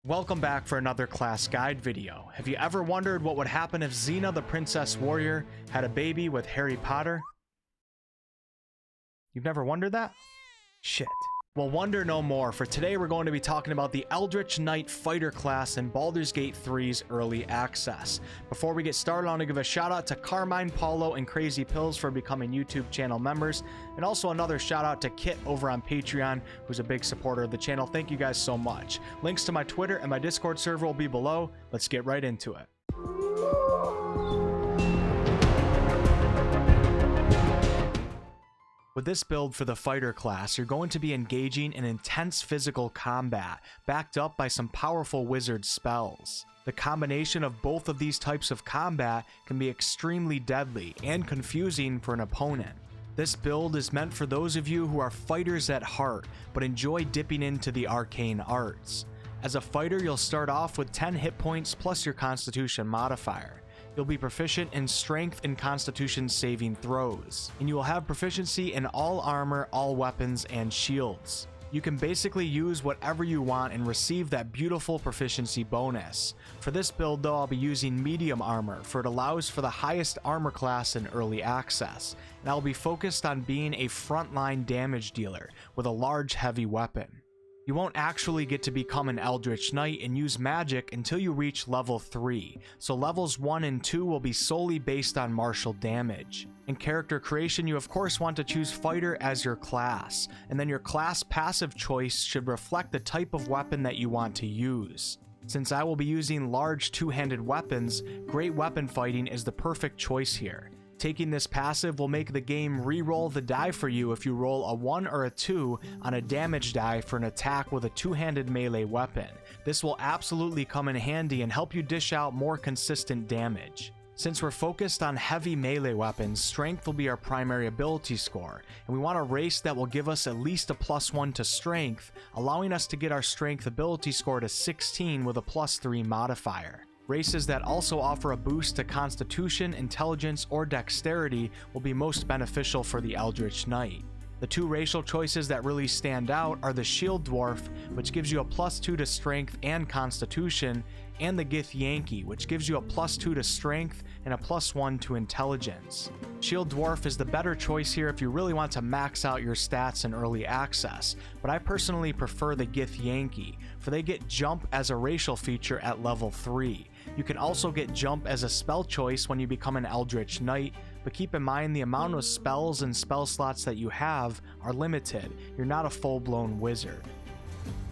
Welcome back for another class guide video. Have you ever wondered what would happen if Xena the Princess Warrior had a baby with Harry Potter? You've never wondered that? Shit. Well, wonder no more, for today we're going to be talking about the Eldritch Knight Fighter class in Baldur's Gate 3's Early Access. Before we get started, I want to give a shout out to Carmine, Paulo, and Crazy Pills for becoming YouTube channel members, and also another shout out to Kit over on Patreon, who's a big supporter of the channel. Thank you guys so much. Links to my Twitter and my Discord server will be below. Let's get right into it. With this build for the fighter class, you're going to be engaging in intense physical combat, backed up by some powerful wizard spells. The combination of both of these types of combat can be extremely deadly and confusing for an opponent. This build is meant for those of you who are fighters at heart, but enjoy dipping into the arcane arts. As a fighter, you'll start off with 10 hit points plus your constitution modifier. You'll be proficient in strength and constitution saving throws, and you will have proficiency in all armor, all weapons, and shields. You can basically use whatever you want and receive that beautiful proficiency bonus. For this build though, I'll be using medium armor, for it allows for the highest armor class in early access, and I'll be focused on being a frontline damage dealer with a large heavy weapon. You won't actually get to become an Eldritch Knight and use magic until you reach level 3, so levels 1 and 2 will be solely based on martial damage. In character creation, you of course want to choose fighter as your class, and then your class passive choice should reflect the type of weapon that you want to use. Since I will be using large two-handed weapons, great weapon fighting is the perfect choice here. Taking this passive will make the game re-roll the die for you if you roll a 1 or a 2 on a damage die for an attack with a two-handed melee weapon. This will absolutely come in handy and help you dish out more consistent damage. Since we're focused on heavy melee weapons, strength will be our primary ability score, and we want a race that will give us at least a +1 to strength, allowing us to get our strength ability score to 16 with a +3 modifier. Races that also offer a boost to Constitution, Intelligence, or Dexterity will be most beneficial for the Eldritch Knight. The two racial choices that really stand out are the Shield Dwarf, which gives you a +2 to Strength and Constitution, and the Githyanki, which gives you a +2 to Strength and a +1 to Intelligence. Shield Dwarf is the better choice here if you really want to max out your stats in early access, but I personally prefer the Githyanki, for they get Jump as a racial feature at level 3. You can also get Jump as a spell choice when you become an Eldritch Knight, but keep in mind the amount of spells and spell slots that you have are limited. You're not a full-blown wizard.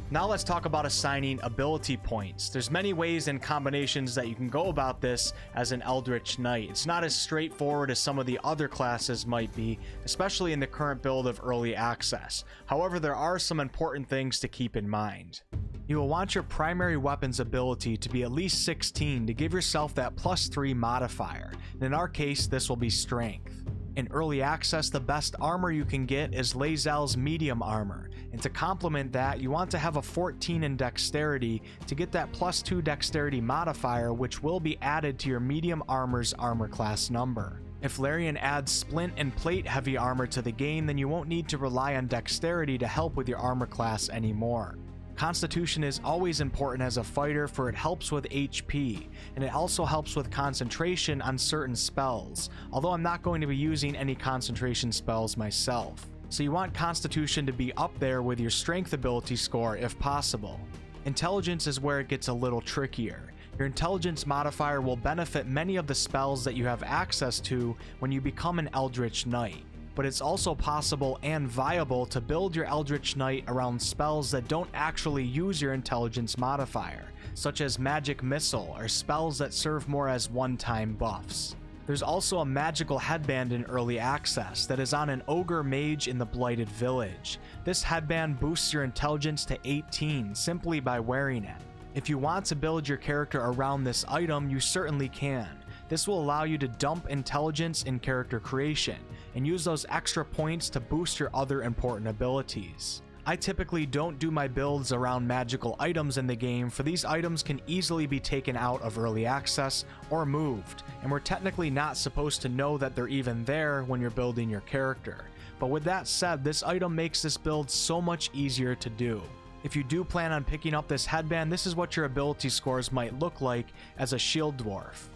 Now let's talk about assigning ability points. There's many ways and combinations that you can go about this as an Eldritch Knight. It's not as straightforward as some of the other classes might be, especially in the current build of Early Access. However, there are some important things to keep in mind. You will want your primary weapon's ability to be at least 16 to give yourself that +3 modifier, and in our case this will be strength. In early access, the best armor you can get is Lae'zel's medium armor, and to complement that, you want to have a 14 in dexterity to get that +2 dexterity modifier, which will be added to your medium armor's armor class number. If Larian adds splint and plate heavy armor to the game, then you won't need to rely on dexterity to help with your armor class anymore. Constitution is always important as a fighter, for it helps with HP, and it also helps with concentration on certain spells, although I'm not going to be using any concentration spells myself. So you want Constitution to be up there with your strength ability score if possible. Intelligence is where it gets a little trickier. Your intelligence modifier will benefit many of the spells that you have access to when you become an Eldritch Knight, but it's also possible and viable to build your Eldritch Knight around spells that don't actually use your intelligence modifier, such as Magic Missile or spells that serve more as one-time buffs. There's also a magical headband in early access that is on an ogre mage in the Blighted Village. This headband boosts your intelligence to 18 simply by wearing it. If you want to build your character around this item, you certainly can. This will allow you to dump intelligence in character creation, and use those extra points to boost your other important abilities. I typically don't do my builds around magical items in the game, for these items can easily be taken out of early access or moved, and we're technically not supposed to know that they're even there when you're building your character. But with that said, this item makes this build so much easier to do. If you do plan on picking up this headband, this is what your ability scores might look like as a shield dwarf.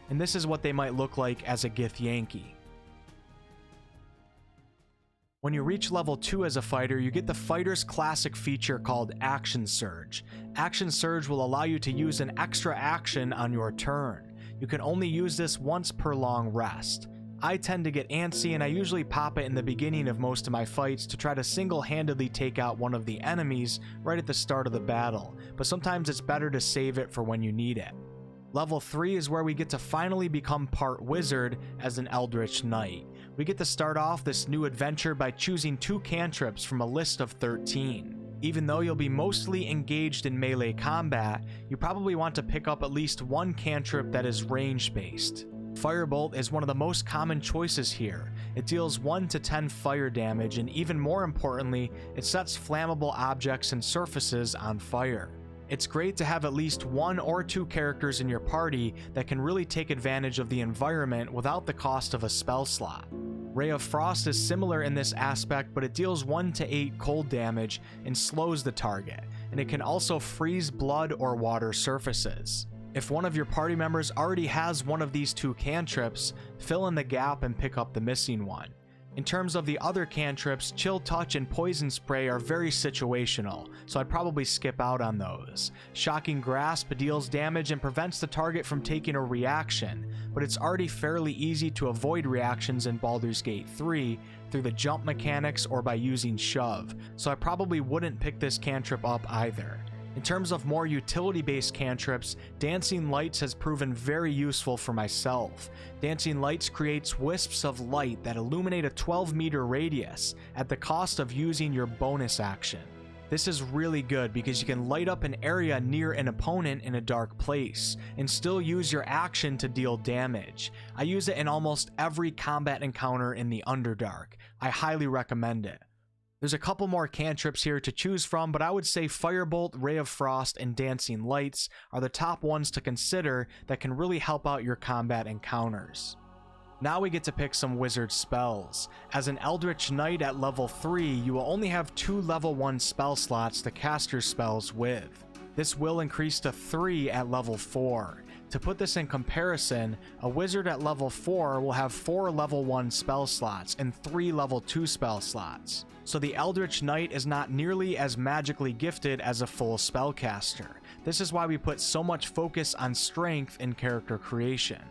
And this is what they might look like as a Githyanki. When you reach level 2 as a fighter, you get the fighter's classic feature called Action Surge. Action Surge will allow you to use an extra action on your turn. You can only use this once per long rest. I tend to get antsy and I usually pop it in the beginning of most of my fights to try to single-handedly take out one of the enemies right at the start of the battle, but sometimes it's better to save it for when you need it. Level 3 is where we get to finally become part wizard as an Eldritch Knight. We get to start off this new adventure by choosing 2 cantrips from a list of 13. Even though you'll be mostly engaged in melee combat, you probably want to pick up at least one cantrip that is range-based. Firebolt is one of the most common choices here. It deals 1 to 10 fire damage, and even more importantly, it sets flammable objects and surfaces on fire. It's great to have at least 1 or 2 characters in your party that can really take advantage of the environment without the cost of a spell slot. Ray of Frost is similar in this aspect, but it deals 1 to 8 cold damage and slows the target, and it can also freeze blood or water surfaces. If one of your party members already has one of these 2 cantrips, fill in the gap and pick up the missing one. In terms of the other cantrips, Chill Touch and Poison Spray are very situational, so I'd probably skip out on those. Shocking Grasp deals damage and prevents the target from taking a reaction, but it's already fairly easy to avoid reactions in Baldur's Gate 3 through the jump mechanics or by using Shove, so I probably wouldn't pick this cantrip up either. In terms of more utility-based cantrips, Dancing Lights has proven very useful for myself. Dancing Lights creates wisps of light that illuminate a 12-meter radius at the cost of using your bonus action. This is really good because you can light up an area near an opponent in a dark place and still use your action to deal damage. I use it in almost every combat encounter in the Underdark. I highly recommend it. There's a couple more cantrips here to choose from, but I would say Firebolt, Ray of Frost, and Dancing Lights are the top ones to consider that can really help out your combat encounters. Now we get to pick some wizard spells. As an Eldritch Knight at level 3, you will only have 2 level 1 spell slots to cast your spells with. This will increase to 3 at level 4. To put this in comparison, a wizard at level 4 will have 4 level 1 spell slots and 3 level 2 spell slots. So the Eldritch Knight is not nearly as magically gifted as a full spellcaster. This is why we put so much focus on strength in character creation.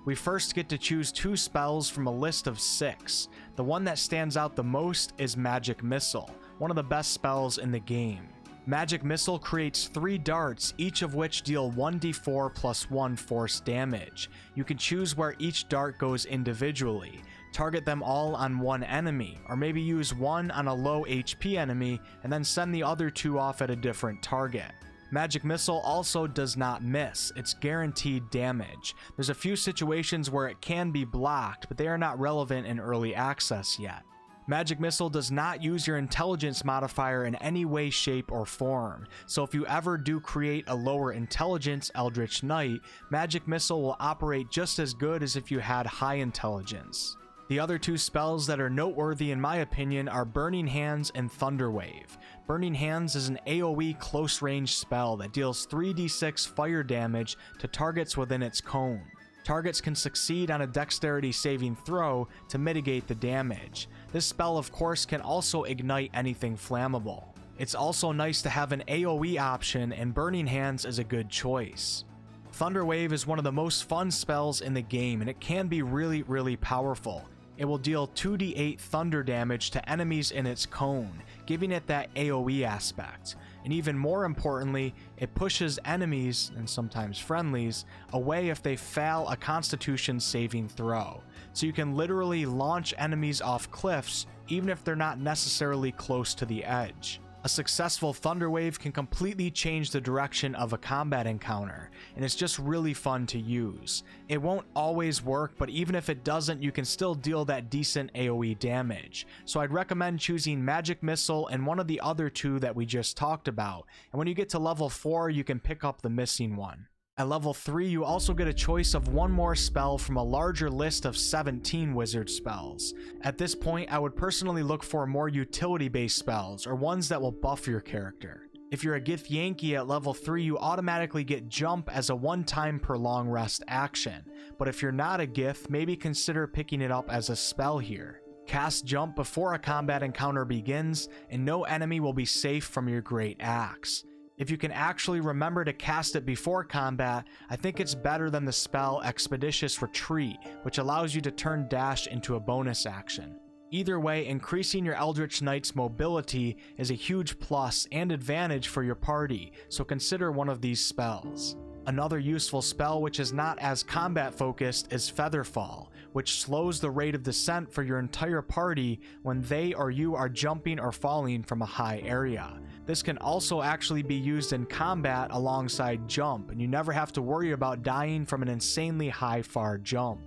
We first get to choose 2 spells from a list of 6. The one that stands out the most is Magic Missile, one of the best spells in the game. Magic Missile creates 3 darts, each of which deal 1d4 plus 1 force damage. You can choose where each dart goes individually. Target them all on one enemy, or maybe use one on a low HP enemy and then send the other 2 off at a different target. Magic Missile also does not miss, it's guaranteed damage. There's a few situations where it can be blocked, but they are not relevant in early access yet. Magic Missile does not use your intelligence modifier in any way, shape, or form, so if you ever do create a lower intelligence Eldritch Knight, Magic Missile will operate just as good as if you had high intelligence. The other 2 spells that are noteworthy in my opinion are Burning Hands and Thunderwave. Burning Hands is an AoE close range spell that deals 3d6 fire damage to targets within its cone. Targets can succeed on a dexterity saving throw to mitigate the damage. This spell of course can also ignite anything flammable. It's also nice to have an AoE option, and Burning Hands is a good choice. Thunderwave is one of the most fun spells in the game, and it can be really powerful. It will deal 2d8 thunder damage to enemies in its cone, giving it that AoE aspect. And even more importantly, it pushes enemies, and sometimes friendlies, away if they fail a Constitution saving throw. So you can literally launch enemies off cliffs, even if they're not necessarily close to the edge. A successful Thunderwave can completely change the direction of a combat encounter, and it's just really fun to use. It won't always work, but even if it doesn't, you can still deal that decent AoE damage. So I'd recommend choosing Magic Missile and one of the other 2 that we just talked about, and when you get to level 4, you can pick up the missing one. At level 3, you also get a choice of one more spell from a larger list of 17 wizard spells. At this point, I would personally look for more utility-based spells, or ones that will buff your character. If you're a Githyanki at level 3, you automatically get Jump as a one-time per long rest action, but if you're not a Gith, maybe consider picking it up as a spell here. Cast Jump before a combat encounter begins, and no enemy will be safe from your Great Axe. If you can actually remember to cast it before combat, I think it's better than the spell Expeditious Retreat, which allows you to turn Dash into a bonus action. Either way, increasing your Eldritch Knight's mobility is a huge plus and advantage for your party, so consider one of these spells. Another useful spell which is not as combat focused is Featherfall, which slows the rate of descent for your entire party when they or you are jumping or falling from a high area. This can also actually be used in combat alongside Jump, and you never have to worry about dying from an insanely high far jump.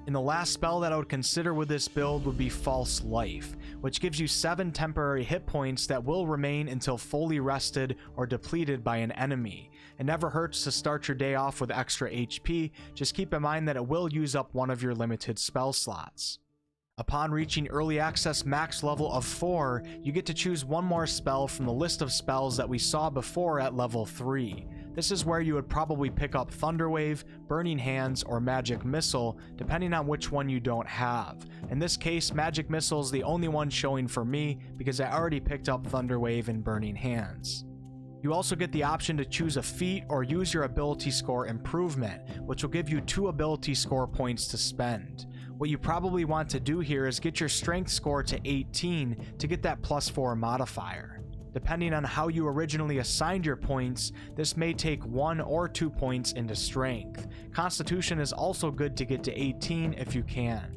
And the last spell that I would consider with this build would be False Life, which gives you 7 temporary hit points that will remain until fully rested or depleted by an enemy. It never hurts to start your day off with extra HP, just keep in mind that it will use up one of your limited spell slots. Upon reaching early access max level of 4, you get to choose one more spell from the list of spells that we saw before at level 3. This is where you would probably pick up Thunderwave, Burning Hands, or Magic Missile, depending on which one you don't have. In this case, Magic Missile is the only one showing for me because I already picked up Thunderwave and Burning Hands. You also get the option to choose a feat or use your ability score improvement, which will give you 2 ability score points to spend. What you probably want to do here is get your strength score to 18 to get that +4 modifier. Depending on how you originally assigned your points, this may take 1 or 2 points into strength. Constitution is also good to get to 18 if you can.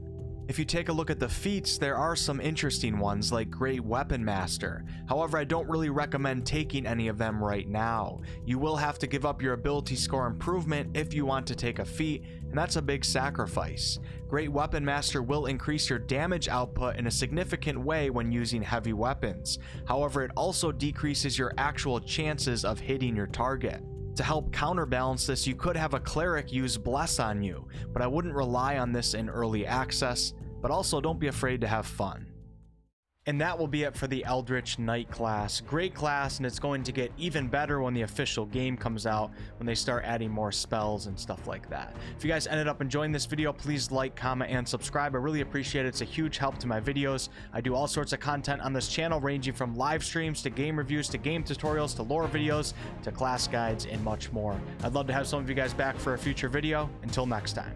If you take a look at the feats, there are some interesting ones like Great Weapon Master. However, I don't really recommend taking any of them right now. You will have to give up your ability score improvement if you want to take a feat, and that's a big sacrifice. Great Weapon Master will increase your damage output in a significant way when using heavy weapons. However, it also decreases your actual chances of hitting your target. To help counterbalance this, you could have a cleric use Bless on you, but I wouldn't rely on this in early access, but also don't be afraid to have fun. And that will be it for the Eldritch Knight class. Great class, and it's going to get even better when the official game comes out, when they start adding more spells and stuff like that. If you guys ended up enjoying this video, please like, comment, and subscribe. I really appreciate it. It's a huge help to my videos. I do all sorts of content on this channel, ranging from live streams to game reviews to game tutorials to lore videos to class guides and much more. I'd love to have some of you guys back for a future video. Until next time.